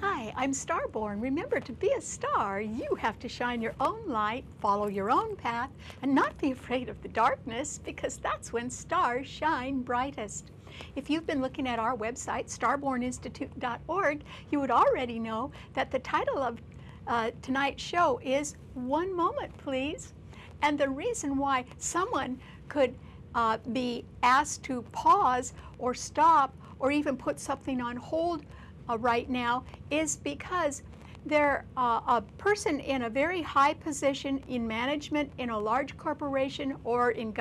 Hi, I'm Starborn. Remember, to be a star, you have to shine your own light, follow your own path, and not be afraid of the darkness, because that's when stars shine brightest. If you've been looking at our website, starborninstitute.org, you would already know that the title of tonight's show is One Moment, Please. And the reason why someone could be asked to pause or stop or even put something on hold right now is because they're a person in a very high position in management in a large corporation or in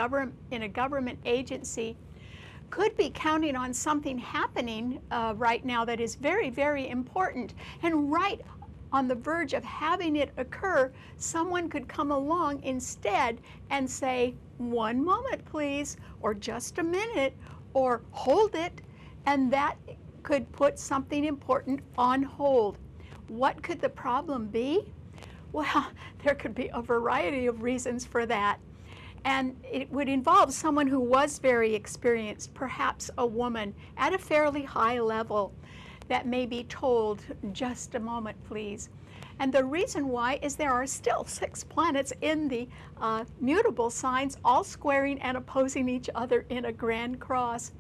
a government agency could be counting on something happening right now that is very, very important, and right on the verge of having it occur, someone could come along instead and say, "One moment, please," or "just a minute," or "hold it," and that could put something important on hold. What could the problem be? Well, there could be a variety of reasons for that. And it would involve someone who was very experienced, perhaps a woman at a fairly high level, that may be told, "Just a moment, please." And the reason why is there are still 6 planets in the mutable signs, all squaring and opposing each other in a grand cross.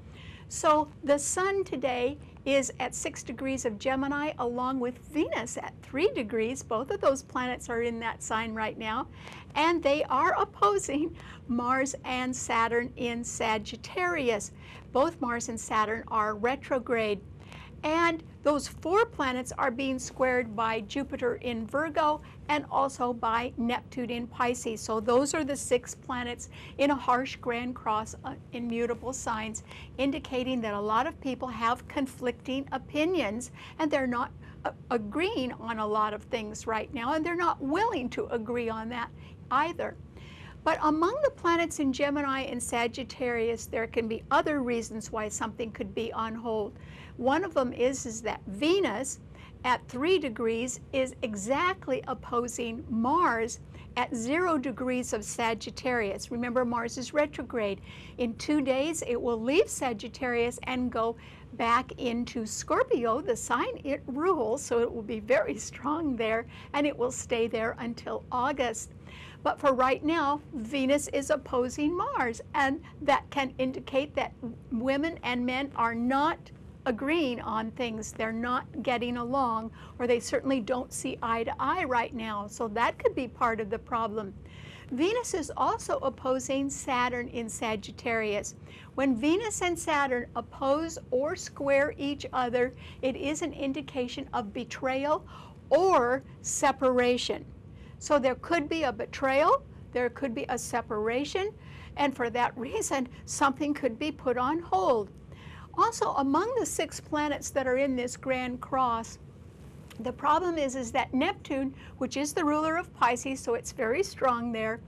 So the Sun today is at 6 degrees of Gemini, along with Venus at 3 degrees. Both of those planets are in that sign right now, and they are opposing Mars and Saturn in Sagittarius. Both Mars and Saturn are retrograde. And those 4 planets are being squared by Jupiter in Virgo and also by Neptune in Pisces. So those are the 6 planets in a harsh grand cross in mutable signs, indicating that a lot of people have conflicting opinions and they're not agreeing on a lot of things right now, and they're not willing to agree on that either. But among the planets in Gemini and Sagittarius, there can be other reasons why something could be on hold. One of them is that Venus at 3 degrees is exactly opposing Mars at 0 degrees of Sagittarius. Remember, Mars is retrograde. In 2 days, it will leave Sagittarius and go back into Scorpio, the sign it rules, so it will be very strong there, and it will stay there until August. But for right now, Venus is opposing Mars, and that can indicate that women and men are not agreeing on things. They're not getting along, or they certainly don't see eye to eye right now. So that could be part of the problem. Venus is also opposing Saturn in Sagittarius. When Venus and Saturn oppose or square each other, it is an indication of betrayal or separation. So there could be a betrayal, there could be a separation, and for that reason, something could be put on hold. Also, among the 6 planets that are in this grand cross, the problem is that Neptune, which is the ruler of Pisces, so it's very strong there,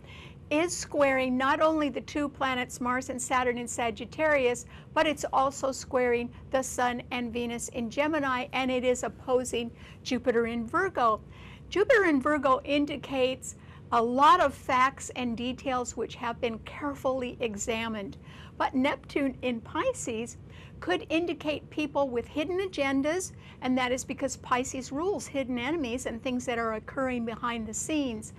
is squaring not only the 2 planets, Mars and Saturn in Sagittarius, but it's also squaring the Sun and Venus in Gemini, and it is opposing Jupiter in Virgo. Jupiter in Virgo indicates a lot of facts and details which have been carefully examined. But Neptune in Pisces could indicate people with hidden agendas, and that is because Pisces rules hidden enemies and things that are occurring behind the scenes.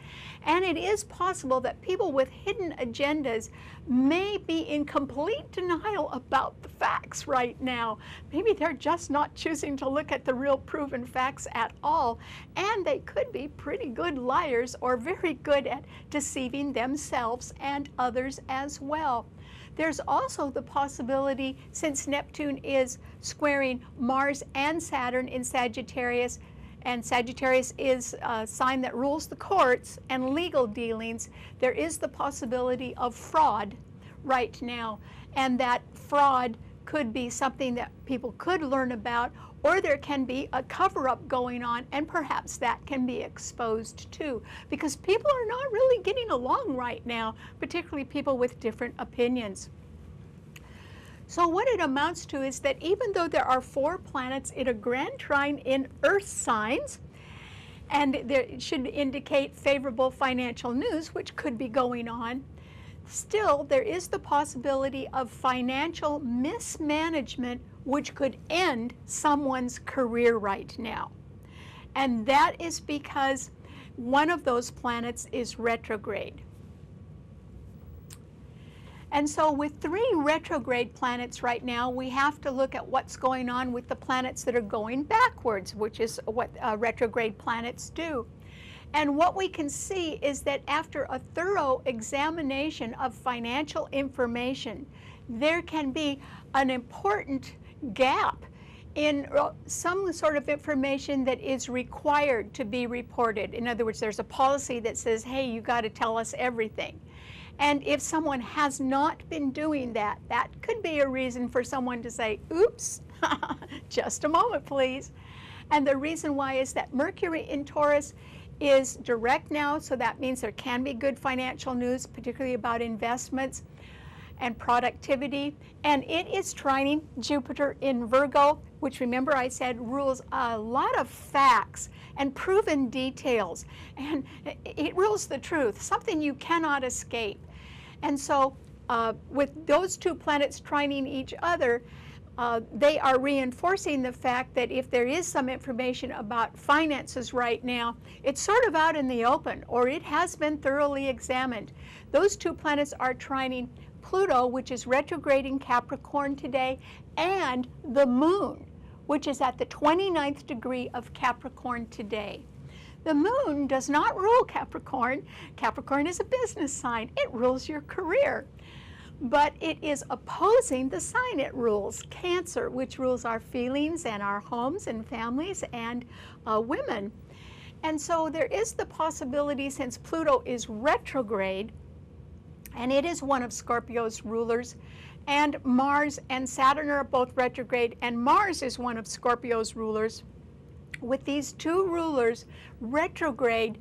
And it is possible that people with hidden agendas may be in complete denial about the facts right now. Maybe they're just not choosing to look at the real proven facts at all, and they could be pretty good liars or very good at deceiving themselves and others as well. There's also the possibility, since Neptune is squaring Mars and Saturn in Sagittarius, and Sagittarius is a sign that rules the courts and legal dealings, there is the possibility of fraud right now. And that fraud could be something that people could learn about, or there can be a cover-up going on, and perhaps that can be exposed too, because people are not really getting along right now, particularly people with different opinions. So what it amounts to is that even though there are 4 planets in a grand trine in Earth signs, and it should indicate favorable financial news, which could be going on, still there is the possibility of financial mismanagement which could end someone's career right now. And that is because one of those planets is retrograde. And so with 3 retrograde planets right now, we have to look at what's going on with the planets that are going backwards, which is what retrograde planets do. And what we can see is that after a thorough examination of financial information, there can be an important gap in some sort of information that is required to be reported. In other words, there's a policy that says, hey, you got to tell us everything. And if someone has not been doing that, that could be a reason for someone to say, oops, just a moment, please. And the reason why is that Mercury in Taurus is direct now, so that means there can be good financial news, particularly about investments and productivity. And it is trining Jupiter in Virgo, which, remember I said, rules a lot of facts and proven details. And it rules the truth, something you cannot escape. And so with those 2 planets trining each other, they are reinforcing the fact that if there is some information about finances right now, it's sort of out in the open, or it has been thoroughly examined. Those 2 planets are trining Pluto, which is retrograde in Capricorn today, and the Moon, which is at the 29th degree of Capricorn today. The Moon does not rule Capricorn. Capricorn is a business sign. It rules your career. But it is opposing the sign it rules, Cancer, which rules our feelings and our homes and families and women. And so there is the possibility, since Pluto is retrograde, and it is one of Scorpio's rulers, and Mars and Saturn are both retrograde, and Mars is one of Scorpio's rulers. With these 2 rulers retrograde,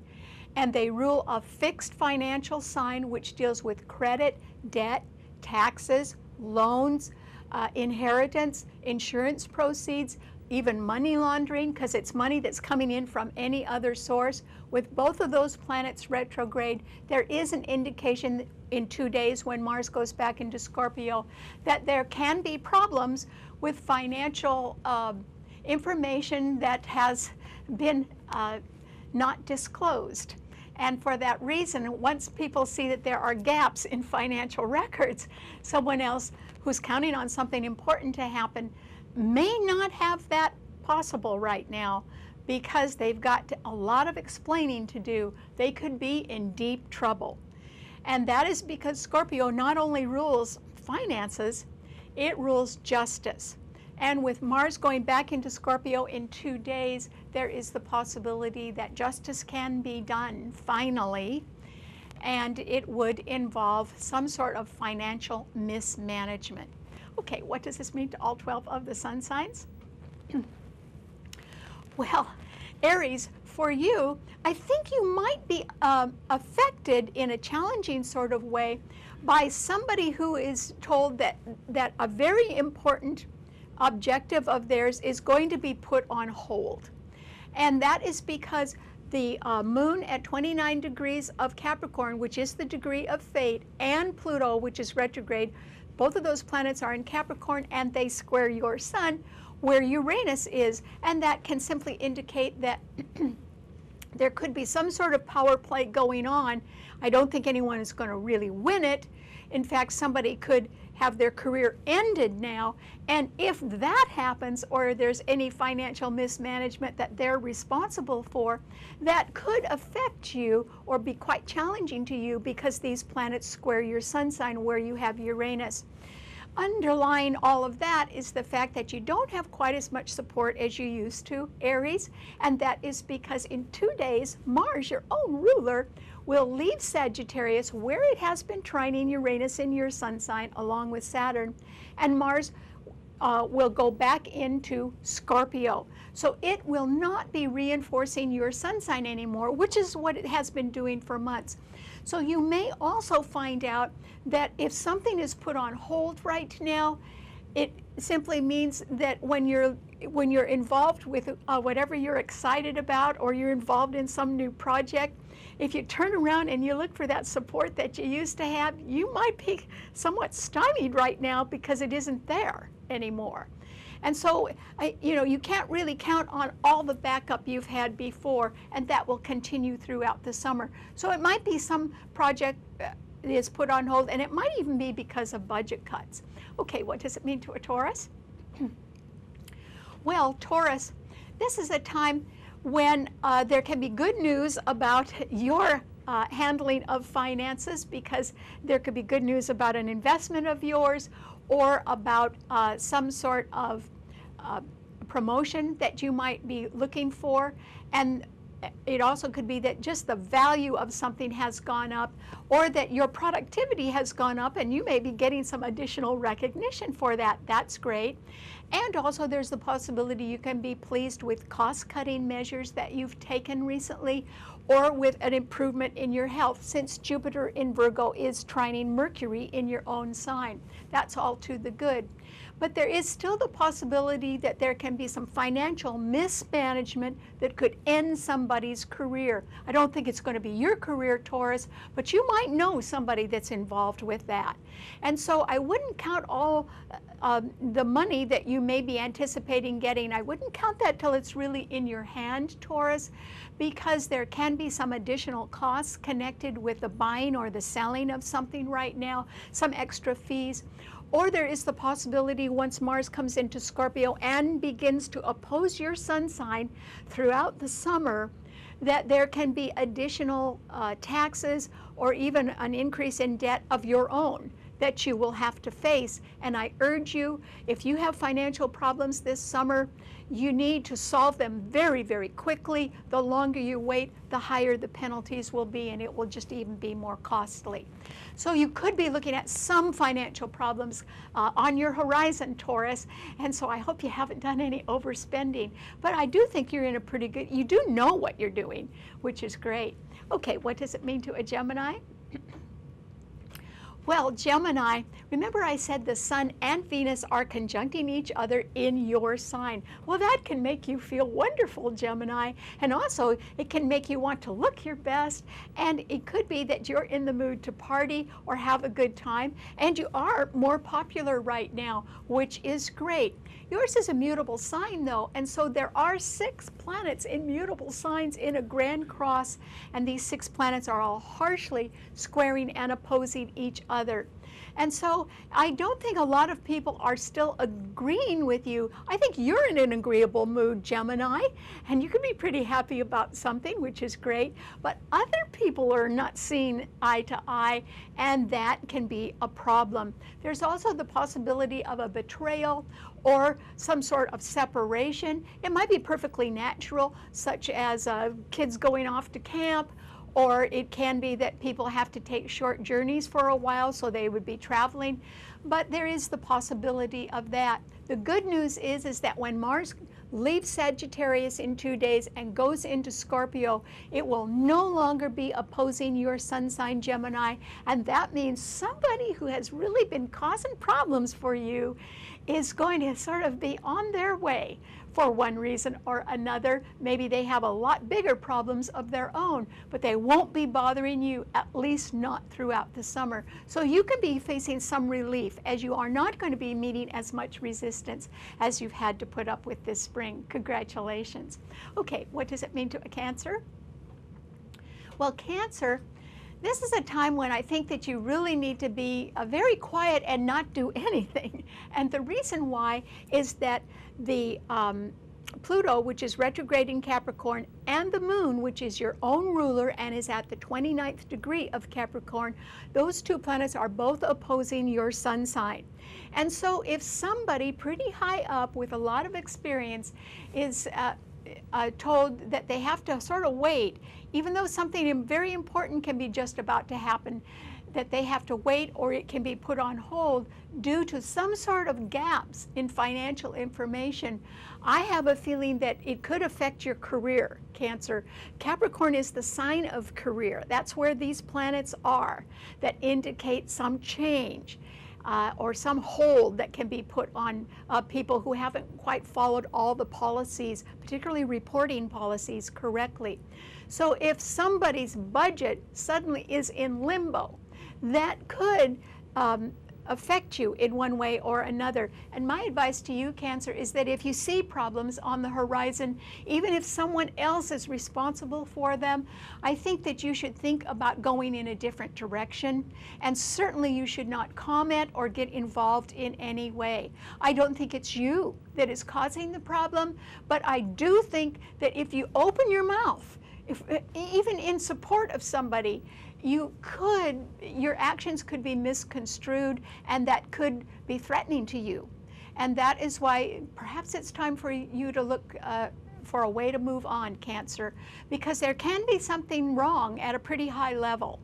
and they rule a fixed financial sign which deals with credit, debt, taxes, loans, inheritance, insurance proceeds, even money laundering, because it's money that's coming in from any other source. With both of those planets retrograde, there is an indication in 2 days, when Mars goes back into Scorpio, that there can be problems with financial information that has been not disclosed. And for that reason, once people see that there are gaps in financial records, someone else who's counting on something important to happen may not have that possible right now, because they've got a lot of explaining to do. They could be in deep trouble. And that is because Scorpio not only rules finances, it rules justice. And with Mars going back into Scorpio in 2 days, there is the possibility that justice can be done finally, and it would involve some sort of financial mismanagement. Okay, what does this mean to all 12 of the sun signs? Well, Aries, for you, I think you might be affected in a challenging sort of way by somebody who is told that a very important objective of theirs is going to be put on hold. And that is because the Moon at 29 degrees of Capricorn, which is the degree of fate, and Pluto, which is retrograde, both of those planets are in Capricorn, and they square your Sun, where Uranus is. And that can simply indicate that there could be some sort of power play going on. I don't think anyone is going to really win it. In fact, somebody could have their career ended now, and if that happens, or there's any financial mismanagement that they're responsible for, that could affect you or be quite challenging to you, because these planets square your sun sign where you have Uranus. Underlying all of that is the fact that you don't have quite as much support as you used to, Aries, and that is because in 2 days, Mars, your own ruler, will leave Sagittarius, where it has been trining Uranus in your sun sign along with Saturn, and Mars will go back into Scorpio. So it will not be reinforcing your sun sign anymore, which is what it has been doing for months. So you may also find out that if something is put on hold right now, it simply means that when you're involved with whatever you're excited about, or you're involved in some new project, if you turn around and you look for that support that you used to have, you might be somewhat stymied right now because it isn't there anymore. And so, you can't really count on all the backup you've had before, and that will continue throughout the summer. So it might be some project is put on hold, and it might even be because of budget cuts. Okay, what does it mean to a Taurus? Well, Taurus, this is a time when there can be good news about your handling of finances, because there could be good news about an investment of yours, or about some sort of promotion that you might be looking for. And it also could be that just the value of something has gone up, or that your productivity has gone up and you may be getting some additional recognition for that. That's great. And also there's the possibility you can be pleased with cost-cutting measures that you've taken recently, or with an improvement in your health, since Jupiter in Virgo is trining Mercury in your own sign. That's all to the good. But there is still the possibility that there can be some financial mismanagement that could end somebody's career. I don't think it's going to be your career, Taurus, but you might know somebody that's involved with that. And so I wouldn't count all the money that you may be anticipating getting. I wouldn't count that till it's really in your hand, Taurus, because there can be some additional costs connected with the buying or the selling of something right now, some extra fees. Or there is the possibility, once Mars comes into Scorpio and begins to oppose your sun sign throughout the summer, that there can be additional taxes or even an increase in debt of your own that you will have to face. And I urge you, if you have financial problems this summer, you need to solve them very, very quickly. The longer you wait, the higher the penalties will be, and it will just even be more costly. So you could be looking at some financial problems on your horizon, Taurus, and so I hope you haven't done any overspending. But I do think you're in a pretty good, you do know what you're doing, which is great. Okay, what does it mean to a Gemini? Well, Gemini, remember I said the Sun and Venus are conjuncting each other in your sign. Well, that can make you feel wonderful, Gemini. And also, it can make you want to look your best. And it could be that you're in the mood to party or have a good time. And you are more popular right now, which is great. Yours is a mutable sign, though, and so there are 6 planets in mutable signs in a grand cross, and these 6 planets are all harshly squaring and opposing each other. And so I don't think a lot of people are still agreeing with you. I think you're in an agreeable mood, Gemini, and you can be pretty happy about something, which is great, but other people are not seeing eye to eye, and that can be a problem. There's also the possibility of a betrayal or some sort of separation. It might be perfectly natural, such as kids going off to camp, or it can be that people have to take short journeys for a while, so they would be traveling. But there is the possibility of that. The good news is that when Mars leaves Sagittarius in 2 days and goes into Scorpio, it will no longer be opposing your sun sign, Gemini, and that means somebody who has really been causing problems for you is going to sort of be on their way for one reason or another. Maybe they have a lot bigger problems of their own, but they won't be bothering you, at least not throughout the summer. So you can be facing some relief, as you are not going to be meeting as much resistance as you've had to put up with this spring. Congratulations. Okay, what does it mean to a Cancer? Well, Cancer, this is a time when I think that you really need to be very quiet and not do anything. And the reason why is that the Pluto, which is retrograde in Capricorn, and the Moon, which is your own ruler and is at the 29th degree of Capricorn, those 2 planets are both opposing your sun sign. And so if somebody pretty high up with a lot of experience is told that they have to sort of wait, even though something very important can be just about to happen, that they have to wait or it can be put on hold due to some sort of gaps in financial information, I have a feeling that it could affect your career, Cancer. Capricorn is the sign of career. That's where these planets are that indicate some change. Or some hold that can be put on people who haven't quite followed all the policies, particularly reporting policies, correctly. So if somebody's budget suddenly is in limbo, that could affect you in one way or another. And my advice to you, Cancer, is that if you see problems on the horizon, even if someone else is responsible for them, I think that you should think about going in a different direction. And certainly you should not comment or get involved in any way. I don't think it's you that is causing the problem, but I do think that if you open your mouth, even in support of somebody, your actions could be misconstrued, and that could be threatening to you. And that is why perhaps it's time for you to look for a way to move on, Cancer, because there can be something wrong at a pretty high level.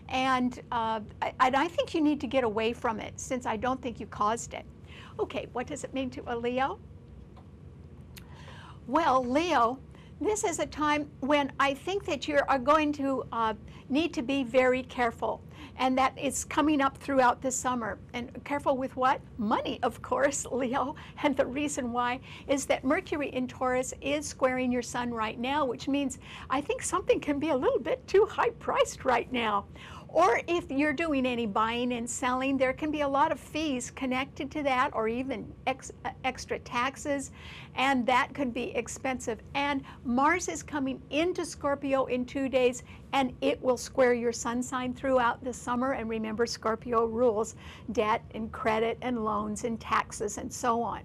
And I think you need to get away from it, since I don't think you caused it. Okay, what does it mean to a Leo? Well, Leo, this is a time when I think that you are going to need to be very careful, and that is coming up throughout the summer. And careful with what? Money, of course, Leo. And the reason why is that Mercury in Taurus is squaring your sun right now, which means I think something can be a little bit too high priced right now. Or if you're doing any buying and selling, there can be a lot of fees connected to that, or even extra taxes, and that could be expensive. And Mars is coming into Scorpio in 2 days, and it will square your sun sign throughout the summer. And remember, Scorpio rules debt and credit and loans and taxes and so on.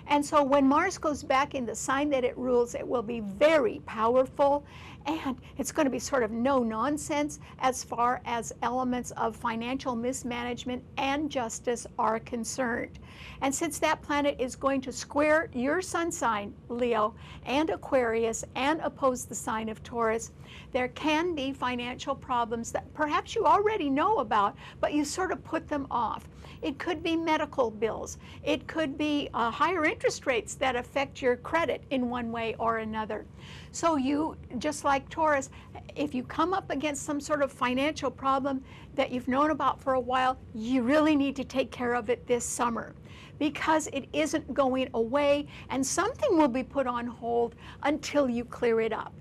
And so when Mars goes back in the sign that it rules, it will be very powerful, and it's going to be sort of no nonsense as far as elements of financial mismanagement and justice are concerned. And since that planet is going to square your sun sign, Leo, and Aquarius, and oppose the sign of Taurus, there can be financial problems that perhaps you already know about, but you sort of put them off. It could be medical bills. It could be higher interest rates that affect your credit in one way or another. So you, just like Taurus, if you come up against some sort of financial problem that you've known about for a while, you really need to take care of it this summer, because it isn't going away, and something will be put on hold until you clear it up.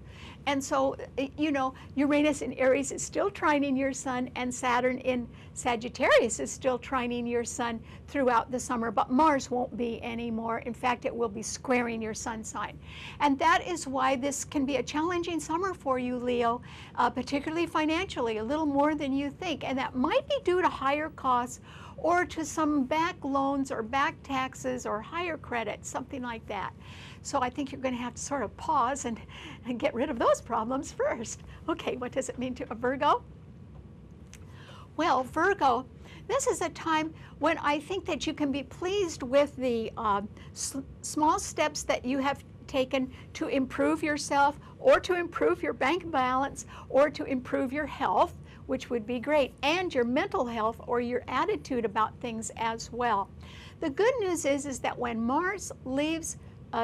And so, you know, Uranus in Aries is still trining your sun, and Saturn in Sagittarius is still trining your sun throughout the summer, but Mars won't be anymore. In fact, it will be squaring your sun sign. And that is why this can be a challenging summer for you, Leo, particularly financially, a little more than you think. And that might be due to higher costs, or to some back loans or back taxes or higher credit, something like that. So I think you're going to have to sort of pause and get rid of those problems first. Okay, what does it mean to a Virgo? Well, Virgo, this is a time when I think that you can be pleased with the small steps that you have taken to improve yourself, or to improve your bank balance, or to improve your health, which would be great, and your mental health or your attitude about things as well. The good news is that when Mars leaves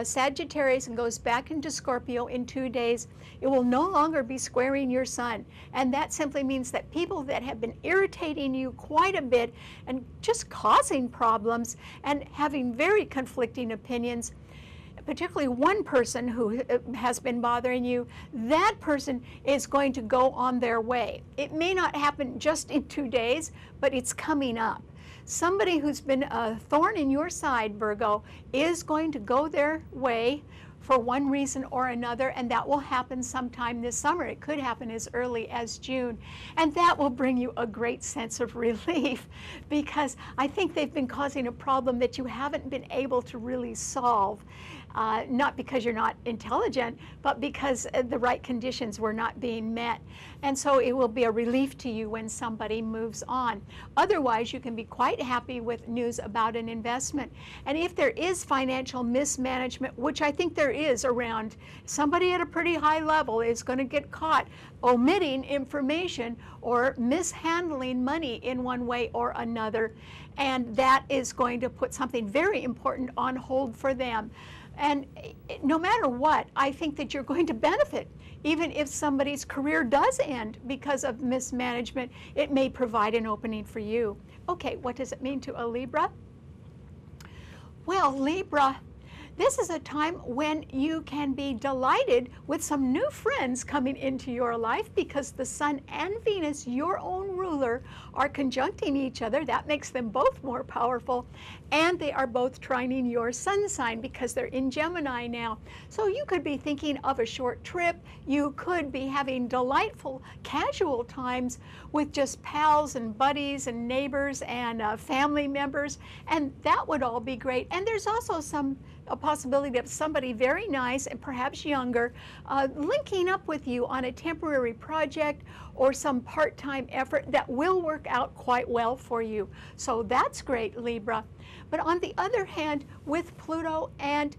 Sagittarius and goes back into Scorpio in 2 days, it will no longer be squaring your sun. And that simply means that people that have been irritating you quite a bit and just causing problems and having very conflicting opinions, particularly one person who has been bothering you, that person is going to go on their way. It may not happen just in 2 days, but it's coming up. Somebody who's been a thorn in your side, Virgo, is going to go their way for one reason or another, and that will happen sometime this summer. It could happen as early as June, and that will bring you a great sense of relief, because I think they've been causing a problem that you haven't been able to really solve. Not because you're not intelligent, but because the right conditions were not being met. And so it will be a relief to you when somebody moves on. Otherwise, you can be quite happy with news about an investment. And if there is financial mismanagement, which I think there is around, somebody at a pretty high level is going to get caught omitting information or mishandling money in one way or another. And that is going to put something very important on hold for them. And no matter what, I think that you're going to benefit. Even if somebody's career does end because of mismanagement, it may provide an opening for you. Okay, what does it mean to a Libra? Well, Libra, This is a time when you can be delighted with some new friends coming into your life because the Sun and Venus, your own ruler, are conjuncting each other. That makes them both more powerful, and they are both trining your sun sign because they're in Gemini now. So you could be thinking of a short trip. You could be having delightful casual times with just pals and buddies and neighbors and family members, and that would all be great. And there's also a possibility of somebody very nice and perhaps younger linking up with you on a temporary project or some part-time effort that will work out quite well for you. So that's great, Libra. But on the other hand, with Pluto and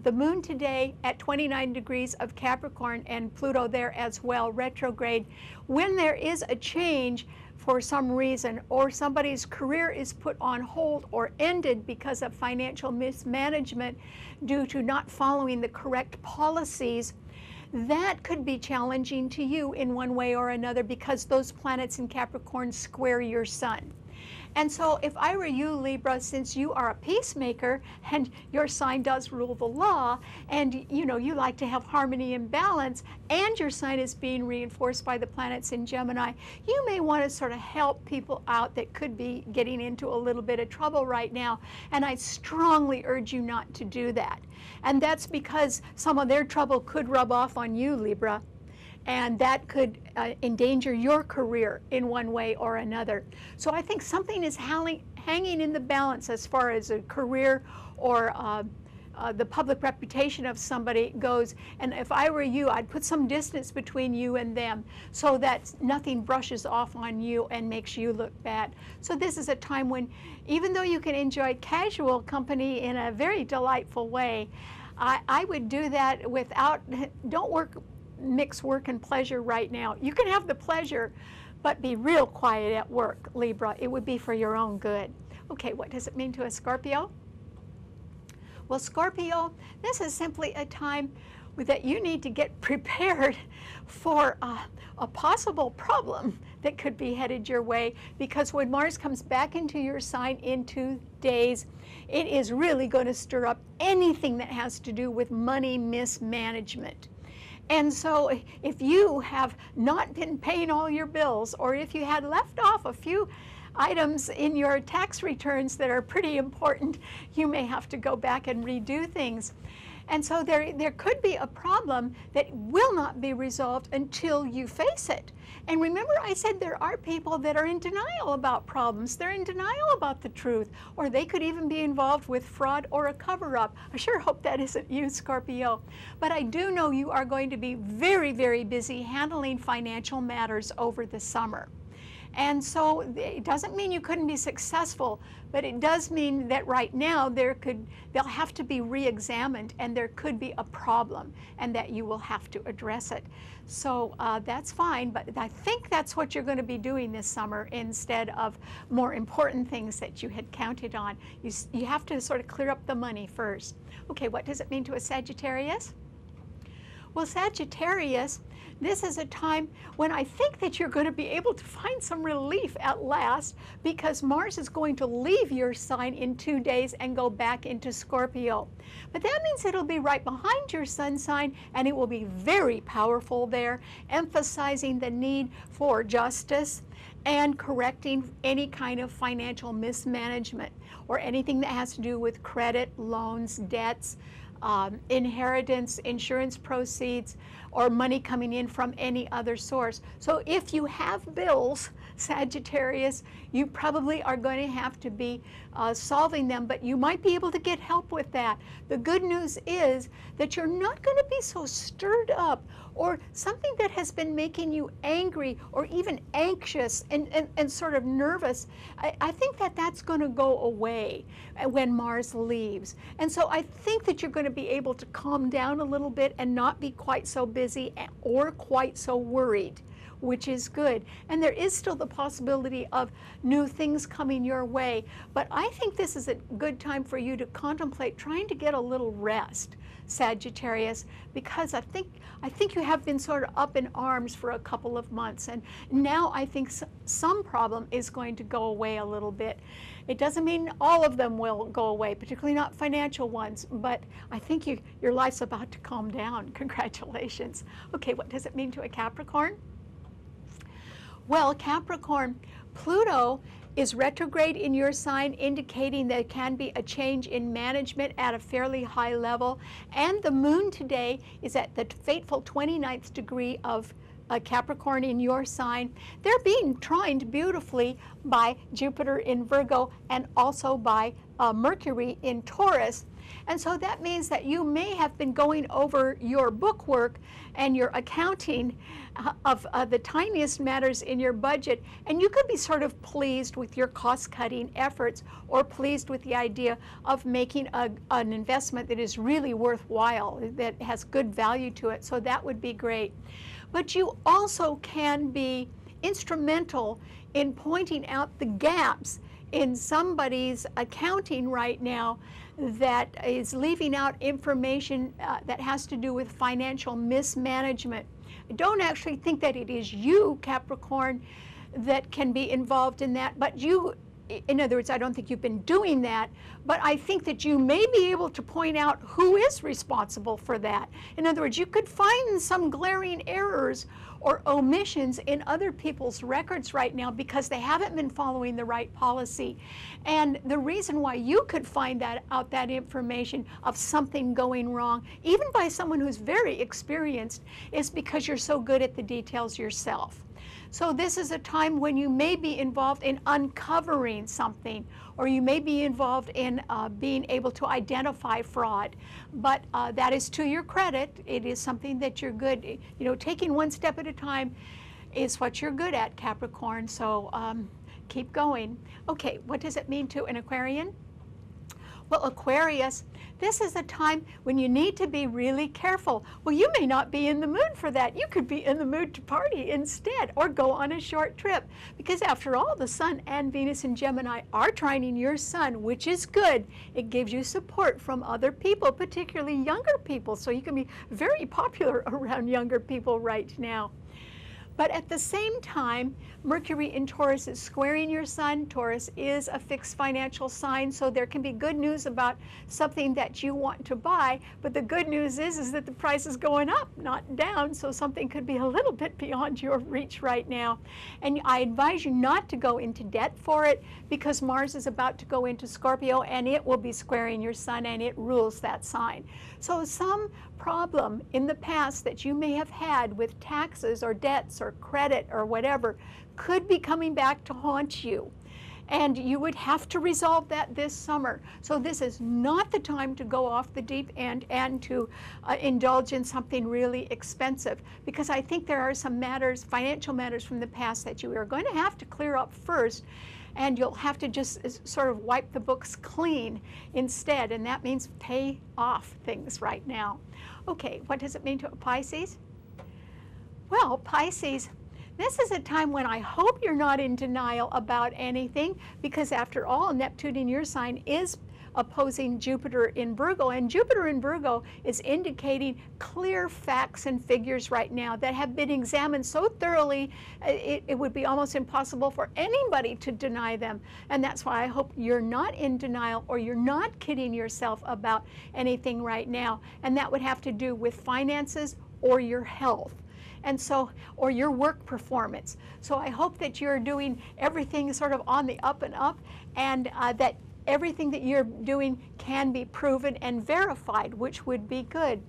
the moon today at 29 degrees of Capricorn and Pluto there as well, retrograde, when there is a change for some reason, or somebody's career is put on hold or ended because of financial mismanagement due to not following the correct policies, that could be challenging to you in one way or another because those planets in Capricorn square your sun. And so if I were you, Libra, since you are a peacemaker and your sign does rule the law, and you know you like to have harmony and balance, and your sign is being reinforced by the planets in Gemini, you may want to sort of help people out that could be getting into a little bit of trouble right now. And I strongly urge you not to do that. And that's because some of their trouble could rub off on you, Libra. And that could endanger your career in one way or another. So I think something is hanging in the balance as far as a career or the public reputation of somebody goes. And if I were you, I'd put some distance between you and them so that nothing brushes off on you and makes you look bad. So this is a time when, even though you can enjoy casual company in a very delightful way, I would do that without, mix work and pleasure right now. You can have the pleasure, but be real quiet at work, Libra. It would be for your own good. Okay, what does it mean to a Scorpio? Well, Scorpio, this is simply a time that you need to get prepared for a possible problem that could be headed your way, because when Mars comes back into your sign in 2 days, it is really going to stir up anything that has to do with money mismanagement. And so if you have not been paying all your bills, or if you had left off a few items in your tax returns that are pretty important, you may have to go back and redo things. And so there could be a problem that will not be resolved until you face it. And remember, I said there are people that are in denial about problems. They're in denial about the truth, or they could even be involved with fraud or a cover-up. I sure hope that isn't you, Scorpio. But I do know you are going to be very, very busy handling financial matters over the summer. And so it doesn't mean you couldn't be successful, but it does mean that right now they'll have to be re-examined, and there could be a problem, and that you will have to address it. So that's fine, but I think that's what you're going to be doing this summer instead of more important things that you had counted on. You have to sort of clear up the money first. Okay, what does it mean to a Sagittarius? Well, Sagittarius, this is a time when I think that you're going to be able to find some relief at last, because Mars is going to leave your sign in 2 days and go back into Scorpio. But that means it'll be right behind your sun sign, and it will be very powerful there, emphasizing the need for justice and correcting any kind of financial mismanagement or anything that has to do with credit, loans, debts, inheritance, insurance proceeds, or money coming in from any other source. So if you have bills, Sagittarius, you probably are going to have to be solving them, but you might be able to get help with that. The good news is that you're not going to be so stirred up, or something that has been making you angry or even anxious and sort of nervous. I think that that's going to go away when Mars leaves. And so I think that you're going to be able to calm down a little bit and not be quite so busy or quite so worried, which is good. And there is still the possibility of new things coming your way. But I think this is a good time for you to contemplate trying to get a little rest. Sagittarius, because I think you have been sort of up in arms for a couple of months, and now I think some problem is going to go away a little bit. It doesn't mean all of them will go away, particularly not financial ones, but I think your life's about to calm down. Congratulations. Okay, what does it mean to a Capricorn? Well, Capricorn, Pluto is retrograde in your sign, indicating there can be a change in management at a fairly high level. And the moon today is at the fateful 29th degree of Capricorn in your sign. They're being trined beautifully by Jupiter in Virgo and also by Mercury in Taurus. And so that means that you may have been going over your bookwork and your accounting of the tiniest matters in your budget, and you could be sort of pleased with your cost-cutting efforts or pleased with the idea of making an investment that is really worthwhile, that has good value to it. So that would be great. But you also can be instrumental in pointing out the gaps in somebody's accounting right now that is leaving out information that has to do with financial mismanagement. I don't actually think that it is you, Capricorn, that can be involved in that, but you, in other words, I don't think you've been doing that, but I think that you may be able to point out who is responsible for that. In other words, you could find some glaring errors or omissions in other people's records right now because they haven't been following the right policy. And the reason why you could find that information of something going wrong, even by someone who's very experienced, is because you're so good at the details yourself. So this is a time when you may be involved in uncovering something, or you may be involved in being able to identify fraud. But that is to your credit. It is something that you're good, you know, taking one step at a time is what you're good at, Capricorn. So keep going. Okay, what does it mean to an Aquarian? Well, Aquarius, this is a time when you need to be really careful. Well, you may not be in the mood for that. You could be in the mood to party instead, or go on a short trip. Because after all, the Sun and Venus in Gemini are trining your Sun, which is good. It gives you support from other people, particularly younger people. So you can be very popular around younger people right now. But at the same time, Mercury in Taurus is squaring your Sun. Taurus is a fixed financial sign, so there can be good news about something that you want to buy, but the good news is that the price is going up, not down, so something could be a little bit beyond your reach right now. And I advise you not to go into debt for it, because Mars is about to go into Scorpio, and it will be squaring your Sun, and it rules that sign. So some problem in the past that you may have had with taxes or debts or credit or whatever could be coming back to haunt you. And you would have to resolve that this summer. So this is not the time to go off the deep end and to indulge in something really expensive, because I think there are some matters, financial matters from the past that you are going to have to clear up first, and you'll have to just sort of wipe the books clean instead, and that means pay off things right now. Okay, what does it mean to a Pisces? Well, Pisces, this is a time when I hope you're not in denial about anything, because after all, Neptune in your sign is opposing Jupiter in Virgo, and Jupiter in Virgo is indicating clear facts and figures right now that have been examined so thoroughly it would be almost impossible for anybody to deny them. And that's why I hope you're not in denial, or you're not kidding yourself about anything right now, and that would have to do with finances or your health. And so, or your work performance. So I hope that you're doing everything sort of on the up and up, and that everything that you're doing can be proven and verified, which would be good.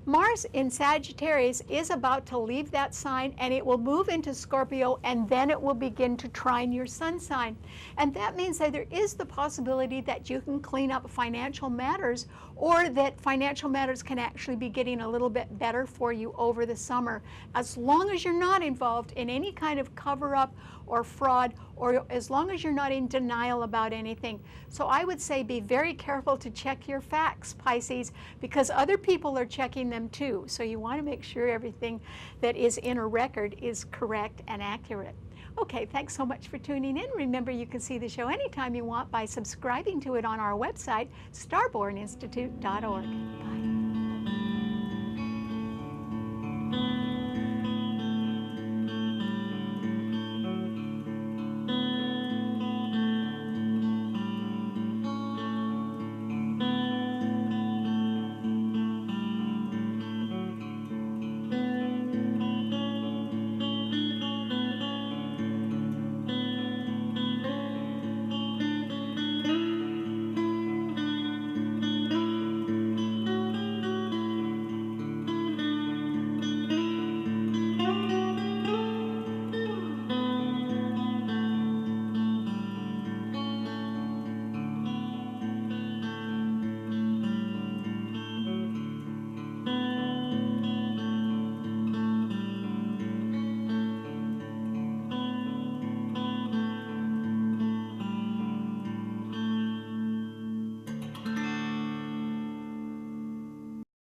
Mars in Sagittarius is about to leave that sign, and it will move into Scorpio, and then it will begin to trine your Sun sign. And that means that there is the possibility that you can clean up financial matters, or that financial matters can actually be getting a little bit better for you over the summer, as long as you're not involved in any kind of cover-up or fraud, or as long as you're not in denial about anything. So I would say be very careful to check your facts, Pisces, because other people are checking them too. So you want to make sure everything that is in a record is correct and accurate. Okay, thanks so much for tuning in. Remember, you can see the show anytime you want by subscribing to it on our website, starborninstitute.org.